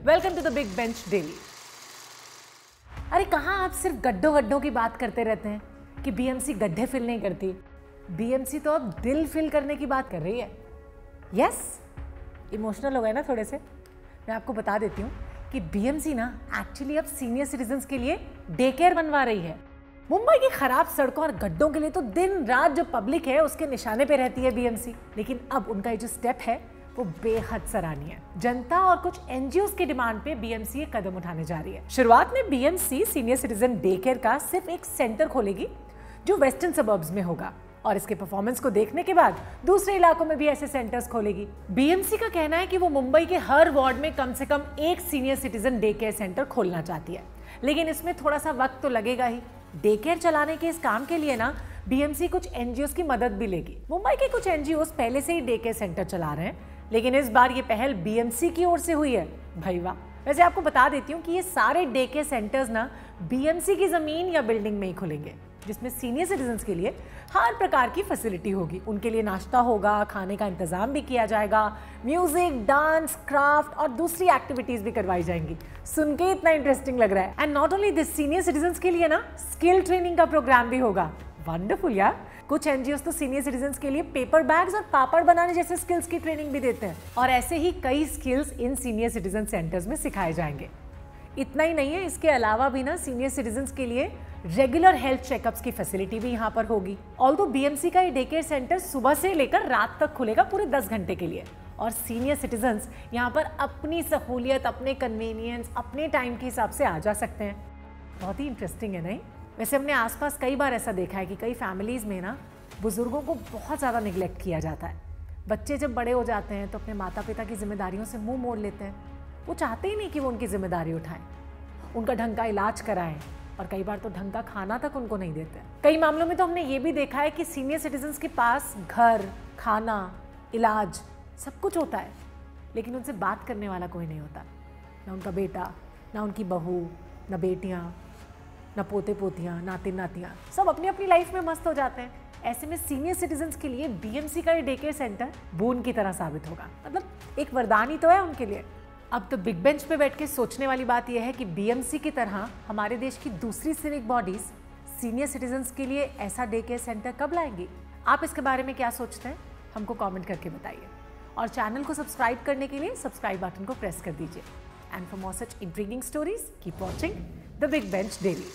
Welcome to the big bench daily. अरे कहाँ आप सिर्फ गड्ढों गड्ढों की बात करते रहते हैं कि बीएमसी गड्ढे फिल नहीं करती। बीएमसी तो अब दिल फिल करने की बात कर रही है। यस, इमोशनल हो गए ना थोड़े से। मैं आपको बता देती हूँ कि बीएमसी ना एक्चुअली अब सीनियर सिटीजन्स के लिए डे केयर बनवा रही है। मुंबई की खराब सड़कों और गड्ढों के लिए तो दिन रात जो पब्लिक है उसके निशाने पे रहती है बीएमसी, लेकिन अब उनका ये जो स्टेप है वो बेहद सराहनीय है। जनता और कुछ एनजीओस की डिमांड पे बीएमसी ये कदम उठाने जा रही है। शुरुआत में BMC senior citizen day care का सिर्फ एक सेंटर खोलेगी जो वेस्टर्न सबर्ब्स में होगा, और इसके परफॉर्मेंस को देखने के बाद दूसरे इलाकों में भी ऐसे सेंटर्स खोलेगी। बीएमसी का कहना है कि वो मुंबई के हर वार्ड में कम से कम एक senior citizen day care centre खोलना चाहती है, लेकिन इसमें थोड़ा सा वक्त तो लगेगा ही। डे केयर चलाने के इस काम के लिए ना बीएमसी कुछ एनजीओस की मदद भी लेगी। मुंबई के कुछ एनजीओस पहले से ही डे केयर सेंटर चला रहे हैं, लेकिन इस बार ये पहल बीएमसी की ओर से हुई है। भाई वाह। वैसे आपको बता देती हूँ कि ये सारे डे केयर सेंटर्स ना बीएमसी की जमीन या बिल्डिंग में ही खुलेंगे, जिसमें सीनियर सिटीजन्स के लिए हर प्रकार की फैसिलिटी होगी। उनके लिए नाश्ता होगा, खाने का इंतजाम भी किया जाएगा, म्यूजिक, डांस, क्राफ्ट और दूसरी एक्टिविटीज भी करवाई जाएंगी। सुन के इतना इंटरेस्टिंग लग रहा है। And not only this, senior citizens के लिए ना स्किल ट्रेनिंग का प्रोग्राम भी होगा। वंडरफुल यार। कुछ एनजीओस तो सीनियर सिटीजन्स के लिए पेपर बैग्स और पापड़ बनाने जैसे स्किल्स की ट्रेनिंग भी देते हैं, और ऐसे ही कई skills in senior citizen centres में सिखाए जाएंगे। इतना ही नहीं है, इसके अलावा भी ना सीनियर सिटीजन्स के लिए रेगुलर हेल्थ चेकअप्स की फैसिलिटी भी यहाँ पर होगी। ऑल्दो बीएमसी का ये डे केयर सेंटर सुबह से लेकर रात तक खुलेगा पूरे 10 घंटे के लिए, और सीनियर सिटीजन्स यहाँ पर अपनी सहूलियत, अपने कन्वीनियंस, अपने टाइम के हिसाब से आ जा सकते हैं। बहुत ही इंटरेस्टिंग है नहीं? वैसे हमने आसपास कई बार ऐसा देखा है कि कई फैमिलीज़ में ना बुजुर्गों को बहुत ज़्यादा निगलेक्ट किया जाता है। बच्चे जब बड़े हो जाते हैं तो अपने माता पिता की जिम्मेदारियों से मुंह मोड़ लेते हैं। वो चाहते ही नहीं कि वो उनकी जिम्मेदारी उठाएं, उनका ढंग का इलाज कराएं, और कई बार तो ढंग का खाना तक उनको नहीं देते। कई मामलों में तो हमने ये भी देखा है कि सीनियर सिटीजन्स के पास घर, खाना, इलाज सब कुछ होता है, लेकिन उनसे बात करने वाला कोई नहीं होता। ना उनका बेटा, ना उनकी बहू, ना बेटियाँ, ना पोते पोतियाँ, नातिन नातियाँ, सब अपनी अपनी लाइफ में मस्त हो जाते हैं। ऐसे में सीनियर सिटीजन्स के लिए बीएमसी का ये डे केयर सेंटर बोन की तरह साबित होगा। मतलब एक वरदान ही तो है उनके लिए। अब तो बिग बेंच पे बैठ के सोचने वाली बात यह है कि बीएमसी की तरह हमारे देश की दूसरी सिविक बॉडीज सीनियर सिटीजन्स के लिए ऐसा डे केयर सेंटर कब लाएंगी? आप इसके बारे में क्या सोचते हैं? हमको कमेंट करके बताइए, और चैनल को सब्सक्राइब करने के लिए सब्सक्राइब बटन को प्रेस कर दीजिए। And for more such intriguing stories keep watching the big bench daily.